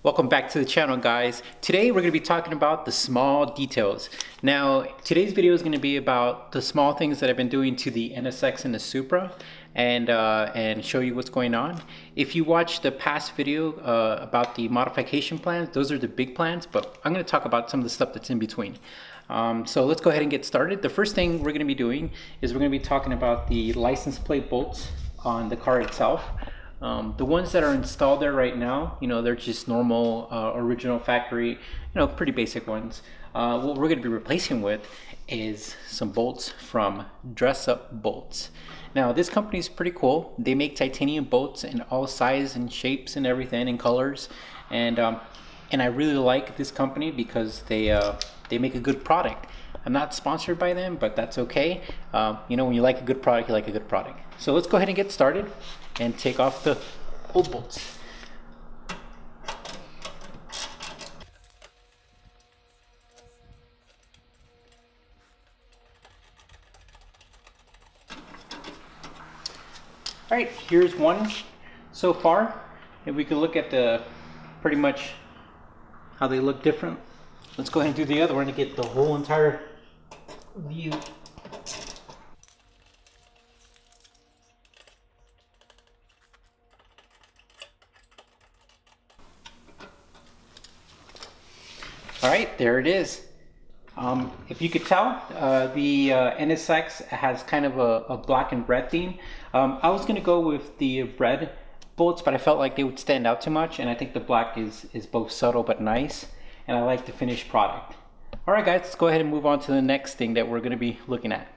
Welcome back to the channel, guys. Today we're going to be talking about the small details. Now, today's video is going to be about the small things that I've been doing to the NSX and the Supra and show you what's going on. If you watched the past video about the modification plans, those are the big plans, but I'm going to talk about some of the stuff that's in between. So let's go ahead and get started. The first thing we're going to be doing is we're going to be talking about the license plate bolts on the car itself. The ones that are installed there right now, they're just normal, original factory, pretty basic ones. What we're going to be replacing with is some bolts from Dress Up Bolts. Now, this company is pretty cool. They make titanium bolts in all sizes and shapes and everything and colors. And I really like this company because they make a good product. I'm not sponsored by them, but that's okay. When you like a good product, you like a good product. So let's go ahead and get started and take off the old bolts. All right, here's one so far. If we can look at the pretty much how they look different. Let's go ahead and do the other one to get the whole entire view. All right, there it is. If you could tell, the NSX has kind of a black and red theme. I was going to go with the red bolts, but I felt like they would stand out too much, and I think the black is both subtle but nice, and I like the finished product. All right, guys, let's go ahead and move on to the next thing that we're going to be looking at.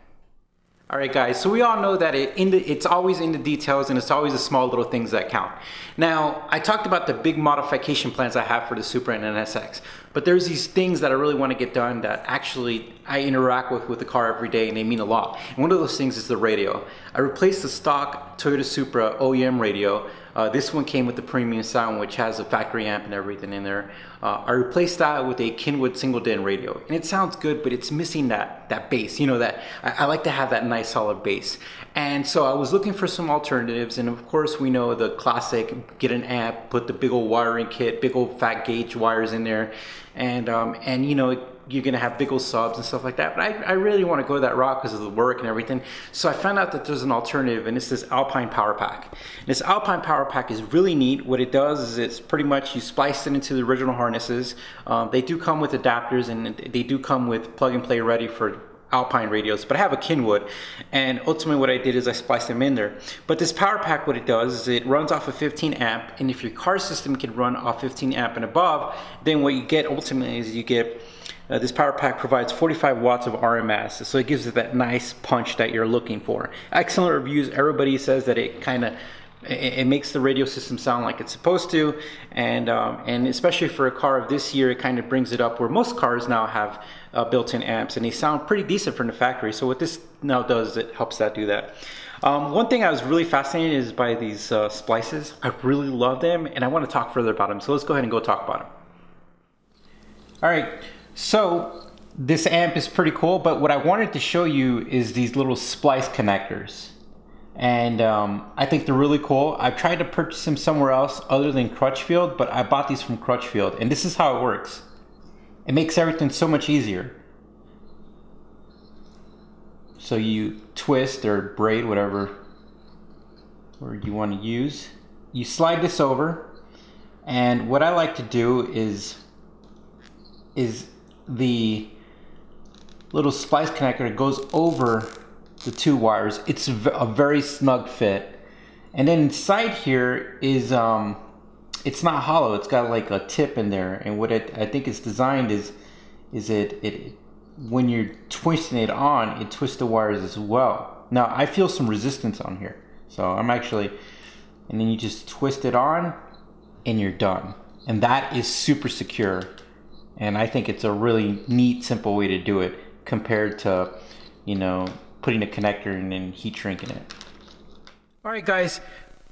All right, guys, so we all know that it's always in the details, and it's always the small little things that count. Now, I talked about the big modification plans I have for the Supra and NSX, but there's these things that I really want to get done that actually I interact with the car every day, and they mean a lot. And one of those things is the radio. I replaced the stock Toyota Supra OEM radio. This one came with the premium sound, which has a factory amp and everything in there. I replaced that with a Kenwood single DIN radio, and it sounds good, but it's missing that bass. That I like to have that nice solid bass. And so I was looking for some alternatives, and of course we know the classic: get an amp, put the big old wiring kit, big old fat gauge wires in there, and you're gonna have big old subs and stuff like that. But I really want to go that route because of the work and everything. So I found out that there's an alternative, and it's this Alpine power pack. And this Alpine power pack is really neat. What it does is it's pretty much you splice it into the original harnesses. They do come with adapters, and they do come with plug and play ready for Alpine radios, but I have a Kenwood, and ultimately what I did is I spliced them in there. But this power pack, what it does is it runs off of 15 amp, and if your car system can run off 15 amp and above, then what you get ultimately is you get this power pack provides 45 watts of RMS, so it gives it that nice punch that you're looking for. Excellent reviews. Everybody says that it makes the radio system sound like it's supposed to, and especially for a car of this year, it kind of brings it up where most cars now have built-in amps, and they sound pretty decent from the factory. So what this now does is it helps that do that. One thing I was really fascinated is by these splices. I really love them, and I want to talk further about them. So let's go ahead and go talk about them. All right. So this amp is pretty cool, but what I wanted to show you is these little splice connectors. And I think they're really cool. I've tried to purchase them somewhere else other than Crutchfield, but I bought these from Crutchfield, and this is how it works. It makes everything so much easier. So you twist or braid, whatever word you want to use. You slide this over, and what I like to do is the little splice connector goes over the two wires. It's a very snug fit, and then inside here is it's not hollow. It's got like a tip in there, and what I think it's designed is it when you're twisting it on, it twists the wires as well. Now I feel some resistance on here, so I'm actually, and then you just twist it on and you're done, and that is super secure. And I think it's a really neat, simple way to do it compared to, putting a connector and then heat shrinking it. All right, guys.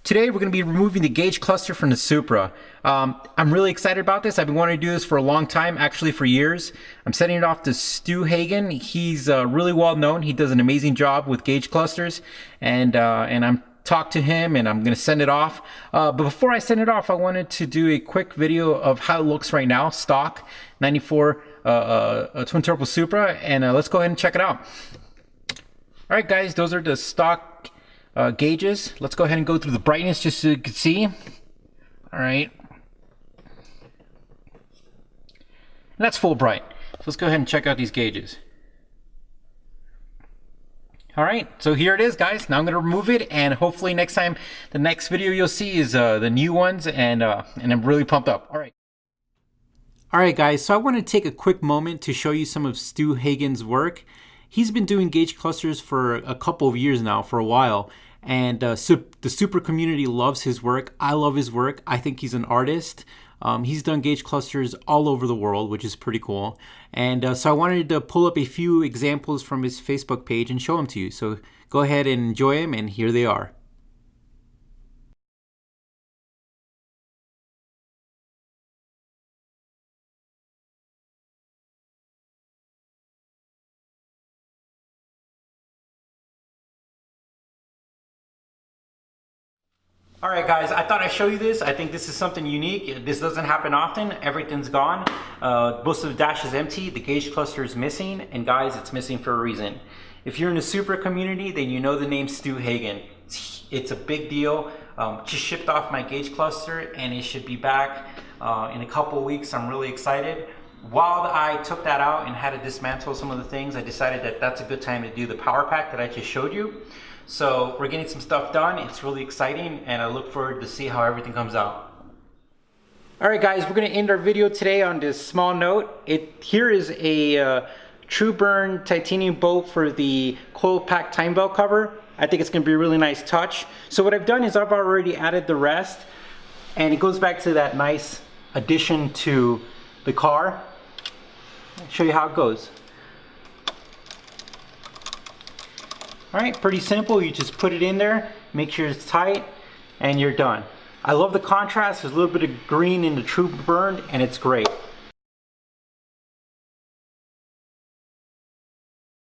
Today we're going to be removing the gauge cluster from the Supra. I'm really excited about this. I've been wanting to do this for a long time, actually for years. I'm sending it off to Stu Hagen. He's really well known. He does an amazing job with gauge clusters, and I'm talk to him and I'm gonna send it off. But before I send it off, I wanted to do a quick video of how it looks right now, stock 94 twin turbo Supra, and let's go ahead and check it out. All right, guys, those are the stock gauges. Let's go ahead and go through the brightness just so you can see. All right, and that's full bright. So let's go ahead and check out these gauges. All right, so here it is, guys. Now I'm gonna remove it, and hopefully next time, the next video you'll see is the new ones, and I'm really pumped up. All right, guys. So I want to take a quick moment to show you some of Stu Hagen's work. He's been doing gauge clusters for a couple of years now, for a while, and the Supra community loves his work. I love his work. I think he's an artist. He's done gauge clusters all over the world, which is pretty cool. And so I wanted to pull up a few examples from his Facebook page and show them to you. So go ahead and enjoy them, and here they are. All right, guys, I thought I'd show you this. I think this is something unique. This doesn't happen often. Everything's gone. Most of the dash is empty. The gauge cluster is missing. And guys, it's missing for a reason. If you're in the Supra community, then you know the name Stu Hagen. It's a big deal. Just shipped off my gauge cluster, and it should be back in a couple of weeks. I'm really excited. While I took that out and had to dismantle some of the things, I decided that that's a good time to do the power pack that I just showed you. So we're getting some stuff done. It's really exciting, and I look forward to see how everything comes out. All right, guys, we're gonna end our video today on this small note. Here is a true burn titanium bolt for the coil pack time belt cover. I think it's gonna be a really nice touch. So what I've done is I've already added the rest, and it goes back to that nice addition to the car. I'll show you how it goes. All right, pretty simple. You just put it in there, make sure it's tight, and you're done. I love the contrast. There's a little bit of green in the true burn, and it's great.